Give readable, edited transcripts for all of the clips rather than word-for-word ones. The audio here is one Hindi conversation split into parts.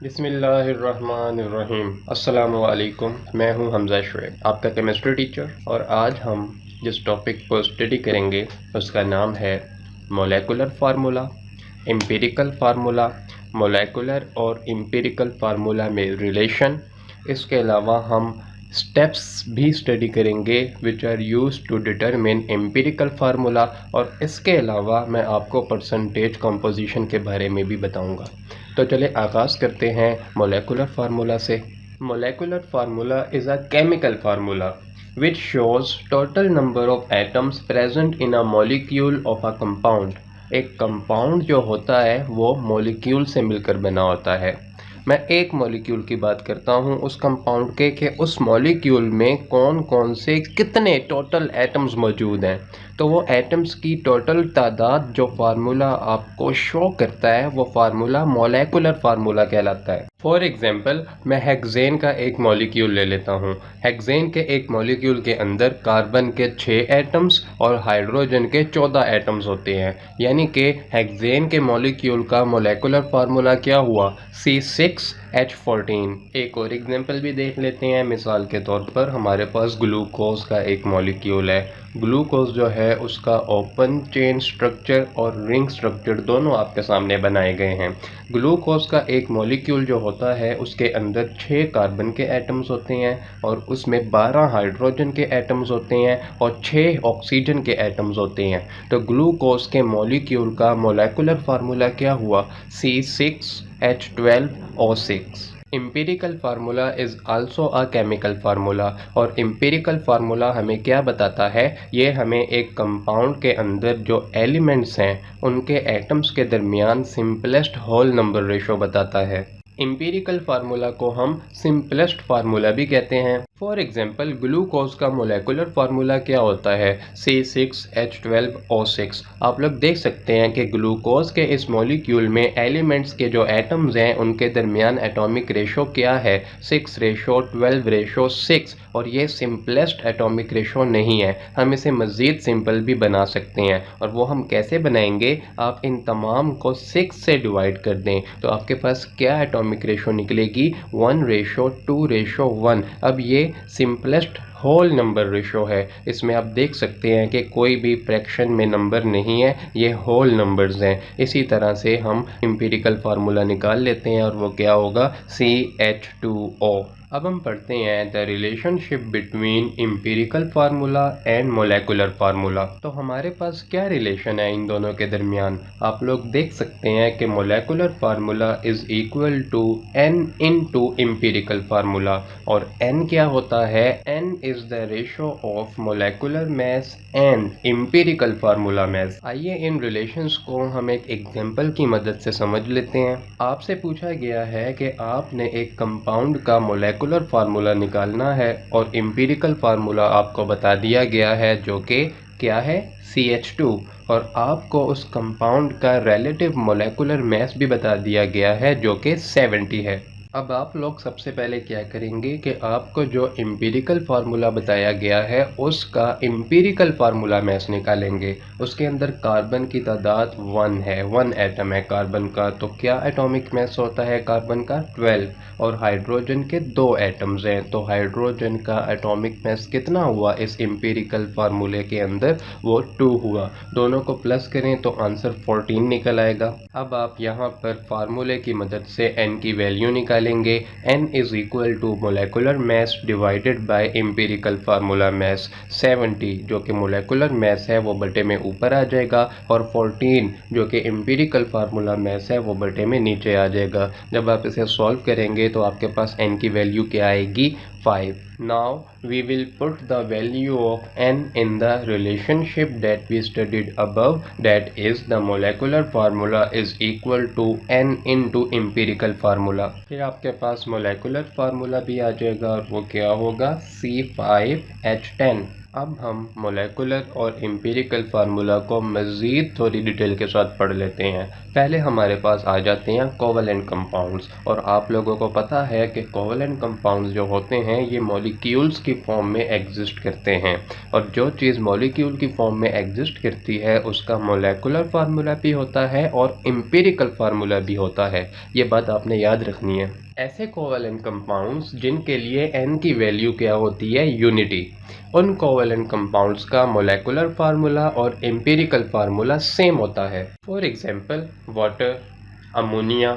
बिस्मिल्लाहिर्रहमानिर्रहीम। अस्सलामुअलैकुम। मैं हूं हमज़ा शुएब, आपका केमिस्ट्री टीचर, और आज हम जिस टॉपिक को स्टडी करेंगे उसका नाम है molecular formula, empirical formula, molecular और एम्पिरिकल फार्मूला में रिलेशन। इसके अलावा हम स्टेप्स भी स्टडी करेंगे which are use to determine empirical formula, और इसके अलावा मैं आपको परसेंटेज कंपोजिशन के बारे में भी बताऊंगा। तो चले आगाज़ करते हैं मोलेकुलर फार्मूला से। Molecular formula is a chemical formula which shows total number of atoms present in a molecule of a compound. एक कंपाउंड जो होता है वो मॉलिक्यूल से मिलकर बना होता है। मैं एक मॉलिक्यूल की बात करता हूँ उस कंपाउंड के कि उस मॉलिक्यूल में कौन कौन से कितने टोटल एटम्स मौजूद हैं। तो वो एटम्स की टोटल तादाद जो फार्मूला आपको शो करता है वो फार्मूला मोलेकुलर फार्मूला कहलाता है। फॉर एग्जांपल मैं हेक्सेन का एक मॉलिक्यूल ले लेता हूँ। हेक्सेन के एक मॉलिक्यूल के अंदर कार्बन के 6 एटम्स और हाइड्रोजन के 14 एटम्स होते हैं, यानी कि हेक्सेन के मॉलिक्यूल का मोलेकुलर फार्मूला क्या हुआ, C6H14। एक और एग्जांपल भी देख लेते हैं। मिसाल के तौर पर हमारे पास ग्लूकोज का एक मॉलिक्यूल है। ग्लूकोज जो है उसका ओपन चेन स्ट्रक्चर और रिंग स्ट्रक्चर दोनों आपके सामने बनाए गए हैं। ग्लूकोज का एक मॉलिक्यूल जो होता है उसके अंदर 6 कार्बन के एटम्स होते हैं और उसमें 12 हाइड्रोजन के एटम्स होते हैं और 6 ऑक्सीजन के एटम्स होते हैं। तो ग्लूकोज के मॉलिक्यूल का मोलेकुलर फार्मूला क्या हुआ, C6H12O6। Empirical formula is also a chemical formula, और एम्पिरिकल फार्मूला हमें क्या बताता है, ये हमें एक कंपाउंड के अंदर जो एलिमेंट्स हैं उनके एटम्स के दरमियान सिंपलेस्ट होल नंबर रेशो बताता है। एम्पिरिकल फार्मूला को हम सिंपलेस्ट फार्मूला भी कहते हैं। फॉर एग्जांपल ग्लूकोज का मोलेकुलर फार्मूला क्या होता है, C6H12O6। आप लोग देख सकते हैं कि ग्लूकोज के इस मॉलिक्यूल में एलिमेंट्स के जो एटम्स हैं उनके दरमियान एटॉमिक रेशो क्या है, 6:12:6, और ये सिंपलेस्ट एटॉमिक रेशो नहीं है। हम इसे मज़ीद सिंपल भी बना सकते हैं, और वो हम कैसे बनाएंगे, आप इन तमाम को 6 से डिवाइड कर दें तो आपके पास क्या एटॉमिक रेशो निकलेगी, 1:2:1। अब ये सिंपलेस्ट होल नंबर रेशो है। इसमें आप देख सकते हैं कि कोई भी फ्रैक्शन में नंबर नहीं है, ये होल नंबर्स हैं। इसी तरह से हम एम्पिरिकल फार्मूला निकाल लेते हैं और वो क्या होगा, CH2O। अब हम पढ़ते हैं the relationship between empirical formula and molecular formula. तो हमारे पास क्या रिलेशन है इन दोनों के दरमियान। आप लोग देख सकते हैं कि molecular formula is equal to N into empirical formula, और N क्या होता है, N is the ratio of molecular mass and empirical formula mass. आइए इन रिलेशंस को हम एक एग्जांपल की मदद से समझ लेते हैं। आपसे पूछा गया है कि आपने एक कंपाउंड का मोलेकुलर फार्मूला निकालना है और एम्पिरिकल फार्मूला आपको बता दिया गया है जो कि क्या है, CH2, और आपको उस कंपाउंड का रिलेटिव मोलेकुलर मास भी बता दिया गया है जो कि 70 है। अब आप लोग सबसे पहले क्या करेंगे कि आपको जो एम्पिरिकल फार्मूला बताया गया है उसका एम्पिरिकल फार्मूला मास निकालेंगे। उसके अंदर कार्बन की तादाद 1 है, 1 एटम है कार्बन का, तो क्या एटॉमिक मास होता है कार्बन का, 12, और हाइड्रोजन के 2 एटम्स हैं, तो हाइड्रोजन का एटॉमिक मास कितना हुआ इस एम्पिरिकल फार्मूले के अंदर, वो 2 हुआ। दोनों को प्लस करें तो आंसर 14 निकल आएगा। अब आप यहाँ पर फार्मूले की मदद से n की वैल्यू निकालेंगे। N is equal to molecular mass divided by empirical formula mass. 70 जो कि मोलेकुलर मास है वो बटे में ऊपर आ जाएगा, और 14 जो कि एम्पिरिकल फार्मूला मास है वो बटे में नीचे आ जाएगा। जब आप इसे सॉल्व करेंगे तो आपके पास n की वैल्यू क्या आएगी, 5। Now we will put the value of n in the relationship that we studied above, that is the molecular formula is equal to n into empirical formula। फिर आपके पास मोलेकुलर फार्मूला भी आ जाएगा और वो क्या होगा, C5H10। अब हम मोलेकुलर और एम्पिरिकल फार्मूला को मज़ीद थोड़ी डिटेल के साथ पढ़ लेते हैं। पहले हमारे पास आ जाते हैं कोवेलेंट कंपाउंड्स, और आप लोगों को पता है कि कोवेलेंट कंपाउंड्स जो होते हैं ये मॉलिक्यूल्स की फॉर्म में एग्जिस्ट करते हैं, और जो चीज़ मॉलिक्यूल की फॉर्म में एग्जिस्ट करती है उसका मोलेकुलर फार्मूला भी होता है और एम्पिरिकल फार्मूला भी होता है। ये बात आपने याद रखनी है। ऐसे कोवेलेंट कंपाउंड्स जिनके लिए n की वैल्यू क्या होती है, यूनिटी, उन कोवेलेंट कंपाउंड्स का मोलेकुलर फार्मूला और एम्पिरिकल फार्मूला सेम होता है। For example water, ammonia,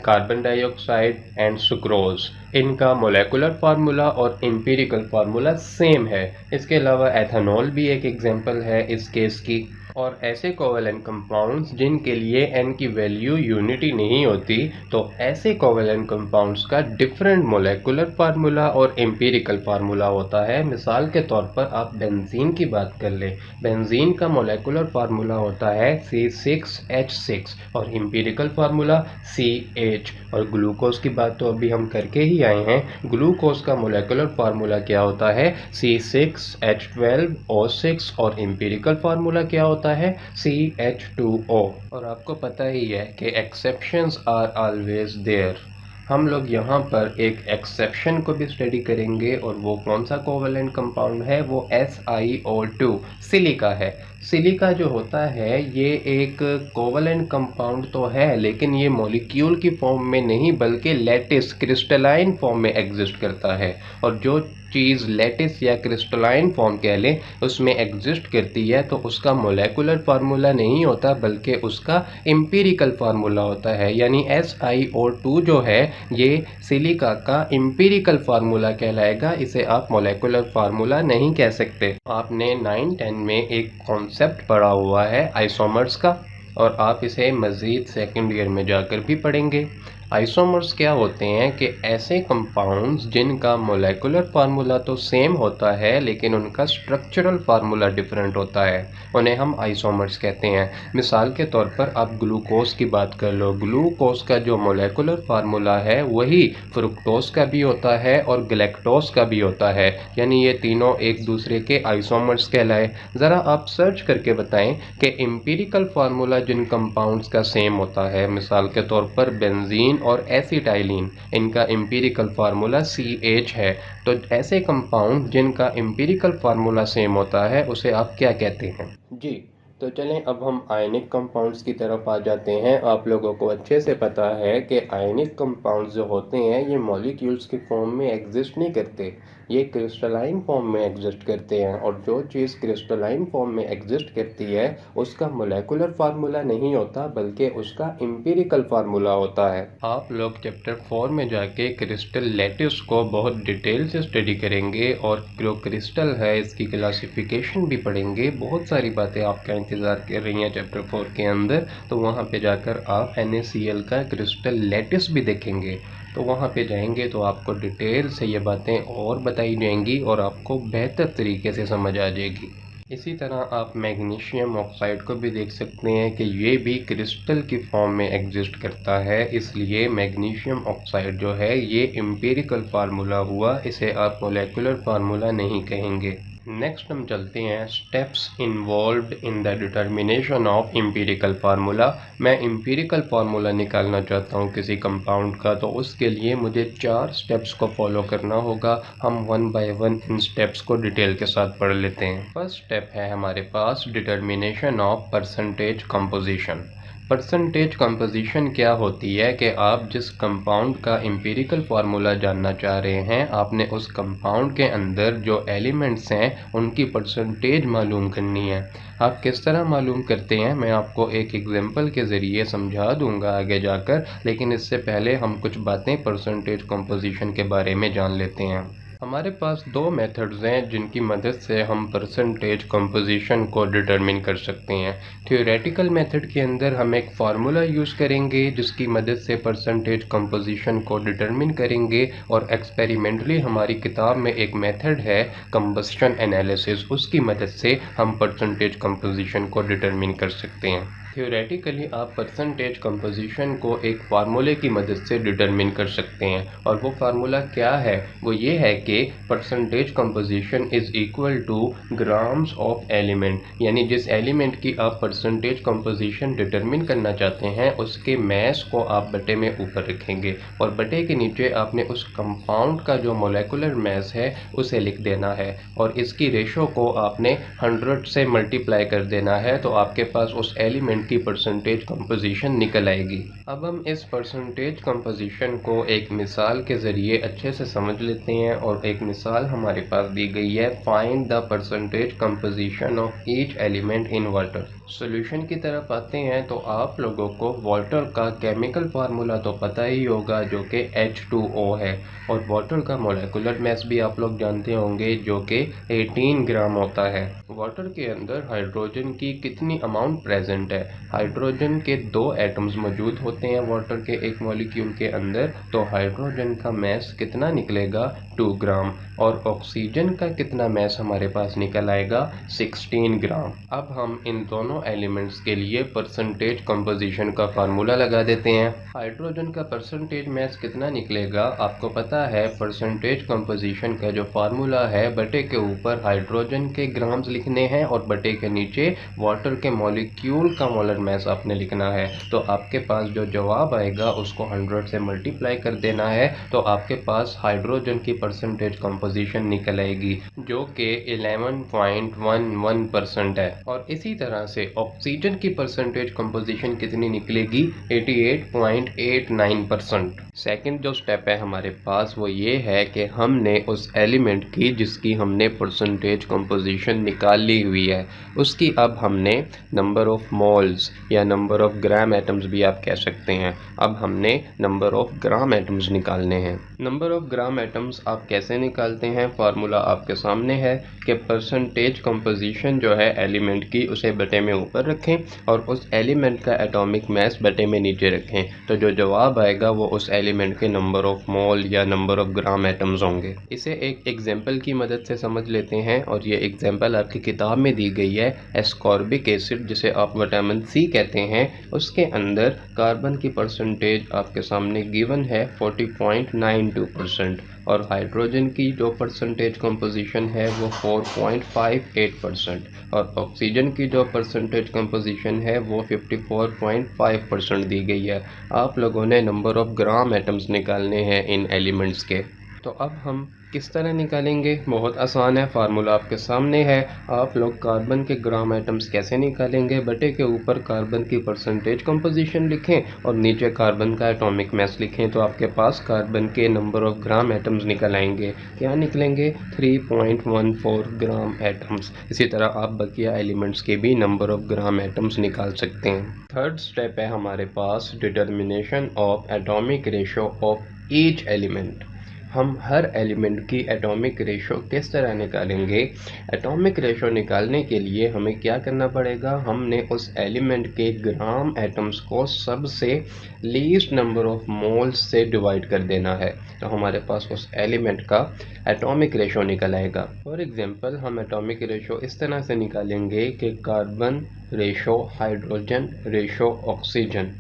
carbon dioxide and sucrose, इनका मोलेकुलर फार्मूला और एम्पिरिकल फार्मूला सेम है। इसके अलावा एथेनॉल भी एक एग्जांपल है इस केस की। और ऐसे कोवेलेंट कंपाउंड्स जिनके लिए n की वैल्यू यूनिटी नहीं होती, तो ऐसे कोवेलेंट कंपाउंड्स का डिफरेंट मोलेकुलर फार्मूला और एम्पिरिकल फार्मूला होता है। मिसाल के तौर पर आप बेंजीन की बात कर लें, बेंजीन का मोलेकुलर फार्मूला होता है C6H6 और एम्पिरिकल फार्मूला CH। और ग्लूकोज की बात तो अभी हम करके ही आए हैं, ग्लूकोज का मोलेकुलर फार्मूला क्या होता है, C6H12O6 और एम्पिरिकल फार्मूला क्या होता है, CH2O। और आपको पता ही है कि एक्सेप्शंस आर ऑलवेज देयर। हम लोग यहाँ पर एक एक्सेप्शन को भी स्टडी करेंगे, और वो कौन सा कोवेलेंट कंपाउंड है, वो SiO2 सिलिका है। सिलिका जो होता है ये एक कोवेलेंट कंपाउंड तो है, लेकिन ये मॉलिक्यूल की फॉर्म में नहीं बल्कि लैटिस क्रिस्टलाइन फॉर्म में एग्जिस्ट करता है। और जो चीज़ लैटिस या क्रिस्टलाइन फॉर्म कह लें उसमें एग्जिस्ट करती है तो उसका मोलेकुलर फार्मूला नहीं होता बल्कि उसका एम्पिरिकल फार्मूला होता है। यानी SiO2 जो है ये सिलिका का एम्पिरिकल फार्मूला कहलाएगा, इसे आप मोलेकुलर फार्मूला नहीं कह सकते। आपने 9-10 में एक कॉन्सेप्ट पढ़ा हुआ है आइसोमर्स का, और आप इसे मज़ीद सेकंड ईयर में जाकर भी पढ़ेंगे। आइसोमर्स क्या होते हैं कि ऐसे कंपाउंड्स जिनका मोलेकुलर फार्मूला तो सेम होता है लेकिन उनका स्ट्रक्चरल फार्मूला डिफरेंट होता है, उन्हें हम आइसोमर्स कहते हैं। मिसाल के तौर पर आप ग्लूकोज की बात कर लो, ग्लूकोज का जो मोलेकुलर फार्मूला है वही फ्रुक्टोज का भी होता है और गैलेक्टोज का भी होता है, यानी ये तीनों एक दूसरे के आइसोमर्स कहलाए। ज़रा आप सर्च करके बताएं कि एम्पिरिकल फार्मूला जिन कंपाउंड्स का सेम होता है, मिसाल के तौर पर बेंजीन और एसिटाइलिन, इनका एम्पिरिकल फार्मूला CH है। तो ऐसे कंपाउंड जिनका एम्पिरिकल फार्मूला सेम होता है उसे आप क्या कहते हैं जी। तो चलें अब हम आयनिक कंपाउंड्स की तरफ आ जाते हैं। आप लोगों को अच्छे से पता है कि आयनिक कंपाउंड्स जो होते हैं ये मॉलिक्यूल्स की फॉर्म में एग्जिस्ट नहीं करते, ये क्रिस्टलाइन फॉर्म में एग्जिस्ट करते हैं। और जो चीज़ क्रिस्टलाइन फॉर्म में एग्जिस्ट करती है उसका मोलेकुलर फार्मूला नहीं होता बल्कि उसका एम्पिरिकल फार्मूला होता है। आप लोग चैप्टर 4 में जाके क्रिस्टल लैटिस को बहुत डिटेल से स्टडी करेंगे, और जो क्रिस्टल है इसकी क्लासिफिकेशन भी पढ़ेंगे। बहुत सारी बातें आपका इंतज़ार कर रही हैं चैप्टर 4 के अंदर, तो वहाँ पे जाकर आप NaCl का क्रिस्टल लैटिस भी देखेंगे। तो वहाँ पे जाएंगे तो आपको डिटेल से ये बातें और बताई जाएंगी और आपको बेहतर तरीके से समझ आ जाएगी। इसी तरह आप मैग्नीशियम ऑक्साइड को भी देख सकते हैं कि ये भी क्रिस्टल की फॉर्म में एग्जिस्ट करता है, इसलिए मैग्नीशियम ऑक्साइड जो है ये एम्पिरिकल फार्मूला हुआ, इसे आप मोलेकुलर फार्मूला नहीं कहेंगे। नेक्स्ट हम चलते हैं steps involved in the determination of empirical formula. मैं एम्पिरिकल फार्मूला निकालना चाहता हूँ किसी कंपाउंड का, तो उसके लिए मुझे 4 स्टेप्स को फॉलो करना होगा। हम 1 बाय 1 इन स्टेप्स को डिटेल के साथ पढ़ लेते हैं। फर्स्ट स्टेप है हमारे पास determination of percentage composition. Percentage composition क्या होती है कि आप जिस कंपाउंड का एम्पिरिकल फार्मूला जानना चाह रहे हैं, आपने उस कंपाउंड के अंदर जो एलिमेंट्स हैं उनकी परसेंटेज मालूम करनी है। आप किस तरह मालूम करते हैं मैं आपको एक एग्जांपल के ज़रिए समझा दूंगा आगे जाकर, लेकिन इससे पहले हम कुछ बातें परसेंटेज कंपोजिशन के बारे में जान लेते हैं। हमारे पास 2 मेथड्स हैं जिनकी मदद से हम परसेंटेज कंपोजिशन को डिटरमिन कर सकते हैं। थ्योरेटिकल मेथड के अंदर हम एक फार्मूला यूज़ करेंगे जिसकी मदद से परसेंटेज कंपोजिशन को डिटरमिन करेंगे, और एक्सपेरिमेंटली हमारी किताब में एक मेथड है कंबस्शन एनालिसिस, उसकी मदद से हम परसेंटेज कंपोजिशन को डिटरमिन कर सकते हैं। थ्योरेटिकली आप परसेंटेज कंपोजिशन को एक फार्मूले की मदद से डिटरमिन कर सकते हैं, और वो फार्मूला क्या है? वो ये है कि percentage composition is equal two grams of element, यानी जिस एलिमेंट की आप परसेंटेज कंपोजिशन डिटरमिन करना चाहते हैं उसके मैस को आप बटे में ऊपर रखेंगे और बटे के नीचे आपने उस कंपाउंड का जो मोलेकुलर मैस है उसे लिख देना है, और इसकी रेशो को आपने 100 से मल्टीप्लाई कर देना है, तो आपके पास उस एलिमेंट की परसेंटेज कंपोजिशन निकल आएगी। अब हम इस परसेंटेज कंपोजिशन को एक मिसाल के ज़रिए अच्छे से समझ लेते हैं, और एक मिसाल हमारे पास दी गई है, find the percentage composition of each element in water. Solution की तरफ आते हैं तो आप लोगों को वाटर का केमिकल फार्मूला तो पता ही होगा जो कि H2O है, और वाटर का मोलेकुलर मैस भी आप लोग जानते होंगे जो कि 18 ग्राम होता है। वाटर के अंदर हाइड्रोजन की कितनी अमाउंट प्रेजेंट है? हाइड्रोजन के 2 एटम्स मौजूद होते हैं वाटर के एक मॉलिक्यूल के अंदर, तो हाइड्रोजन का मैस कितना निकलेगा? 2 ग्राम। और ऑक्सीजन का कितना मैस हमारे पास निकल आएगा? 16 ग्राम। अब हम इन दोनों एलिमेंट्स के लिए परसेंटेज कंपोजिशन का फार्मूला लगा देते हैं। हाइड्रोजन का परसेंटेज मैस कितना निकलेगा? आपको पता है परसेंटेज कंपोजिशन का जो फार्मूला है, बटे के ऊपर हाइड्रोजन के ग्राम्स लिखने हैं और बटे के नीचे वाटर के मॉलिक्यूल का मोलर मैस आपने लिखना है। तो आपके पास जो जवाब आएगा उसको 100 से मल्टीप्लाई कर देना है, तो आपके पास हाइड्रोजन की परसेंटेज कंपोजिशन निकल आएगी जो कि 11.11% है। और इसी तरह से ऑक्सीजन की परसेंटेज कंपोजिशन कितनी निकलेगी? 88.89%। सेकंड जो स्टेप है हमारे पास वो ये है कि हमने उस एलिमेंट की जिसकी हमने परसेंटेज कंपोजिशन निकाल ली हुई है उसकी अब हमने नंबर ऑफ मोल्स या नंबर ऑफ ग्राम एटम्स भी आप कह सकते हैं, अब हमने नंबर ऑफ ग्राम एटम्स निकालने हैं। नंबर ऑफ ग्राम एटम्स आप कैसे निकालते हैं? फार्मूला आपके सामने है कि परसेंटेज कंपोजिशन जो है एलिमेंट की उसे बटे में ऊपर रखें और उस एलिमेंट का एटॉमिक मैस बटे में नीचे रखें, तो जो जवाब आएगा वो उस एलिमेंट के नंबर ऑफ मोल या नंबर ऑफ ग्राम एटम्स होंगे। इसे एक एग्जाम्पल की मदद से समझ लेते हैं, और ये एग्जाम्पल आपकी किताब में दी गई है। एस्कॉर्बिक एसिड जिसे आप विटामिन सी कहते हैं, उसके अंदर कार्बन की परसेंटेज आपके सामने गिवन है 40.92%, और हाइड्रोजन की जो परसेंटेज कंपोजिशन है वो 4.58%, और ऑक्सीजन की जो परसेंटेज कंपोजिशन है वो 54.5% दी गई है। आप लोगों ने नंबर ऑफ ग्राम एटम्स निकालने हैं इन एलिमेंट्स के। तो अब हम किस तरह निकालेंगे? बहुत आसान है, फार्मूला आपके सामने है। आप लोग कार्बन के ग्राम एटम्स कैसे निकालेंगे? बटे के ऊपर कार्बन की परसेंटेज कंपोजिशन लिखें और नीचे कार्बन का एटॉमिक मैस लिखें, तो आपके पास कार्बन के नंबर ऑफ ग्राम एटम्स निकल आएंगे। क्या निकलेंगे? 3.14 ग्राम एटम्स। इसी तरह आप बकिया एलिमेंट्स के भी नंबर ऑफ ग्राम एटम्स निकाल सकते हैं। थर्ड स्टेप है हमारे पास determination of atomic ratio of each element. हम हर एलिमेंट की एटॉमिक रेशो किस तरह निकालेंगे? एटॉमिक रेशो निकालने के लिए हमें क्या करना पड़ेगा? हमने उस एलिमेंट के ग्राम एटम्स को सबसे लीस्ट नंबर ऑफ मोल्स से डिवाइड कर देना है, तो हमारे पास उस एलिमेंट का एटॉमिक रेशो निकल आएगा। फॉर एग्जांपल हम एटॉमिक रेशो इस तरह से निकालेंगे कि carbon ratio hydrogen ratio oxygen.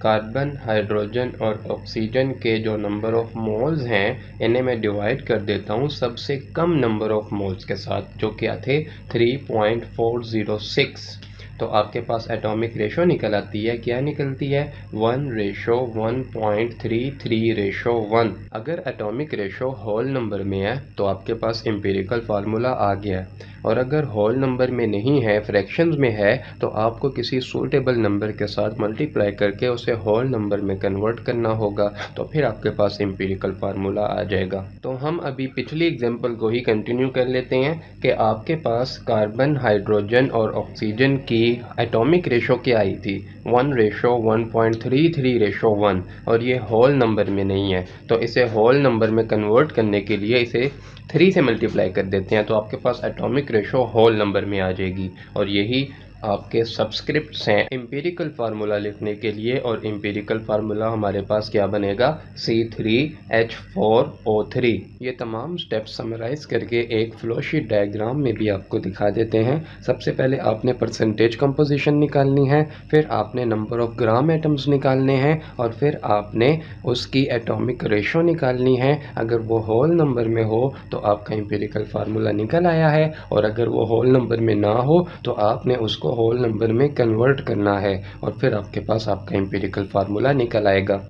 Carbon, hydrogen और ऑक्सीजन के जो नंबर ऑफ मोल्स हैं इन्हें मैं डिवाइड कर देता हूँ सबसे कम नंबर ऑफ मोल्स के साथ, जो क्या थे? 3.406। तो आपके पास एटॉमिक रेशो निकल आती है। क्या निकलती है? 1:1.33:1। अगर एटॉमिक रेशो होल नंबर में है तो आपके पास एम्पिरिकल फार्मूला आ गया, और अगर होल नंबर में नहीं है, फ्रैक्शंस में है, तो आपको किसी सूटेबल नंबर के साथ मल्टीप्लाई करके उसे होल नंबर में कन्वर्ट करना होगा, तो फिर आपके पास एम्पिरिकल फार्मूला आ जाएगा। तो हम अभी पिछली एग्जांपल को ही कंटिन्यू कर लेते हैं कि आपके पास कार्बन, हाइड्रोजन और ऑक्सीजन की एटॉमिक रेशो क्या आई थी? 1:1.33:1, और ये होल नंबर में नहीं है, तो इसे होल नंबर में कन्वर्ट करने के लिए इसे 3 से मल्टीप्लाई कर देते हैं, तो आपके पास एटॉमिक रेशो होल नंबर में आ जाएगी, और यही आपके सब्सक्रिप्ट्स हैं एम्पिरिकल फार्मूला लिखने के लिए, और एम्पिरिकल फार्मूला हमारे पास क्या बनेगा, C3H4O3। ये तमाम स्टेप्स समराइज करके एक फ्लोशीट डायग्राम में भी आपको दिखा देते हैं। सबसे पहले आपने परसेंटेज कंपोजिशन निकालनी है, फिर आपने नंबर ऑफ ग्राम एटम्स निकालने हैं, और फिर आपने उसकी एटॉमिक रेशो निकालनी है। अगर वो होल नंबर में हो तो आपका एम्पिरिकल फार्मूला निकल आया है, और अगर वो होल नंबर में ना हो तो आपने उसको होल नंबर में कन्वर्ट करना है, और फिर आपके पास आपका एम्पिरिकल फार्मूला निकल आएगा।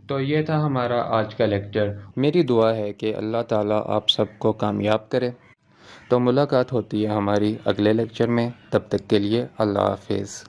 तो ये था हमारा आज का लेक्चर। मेरी दुआ है कि अल्लाह ताला आप सबको कामयाब करे। तो मुलाकात होती है हमारी अगले लेक्चर में, तब तक के लिए अल्लाह हाफिज़।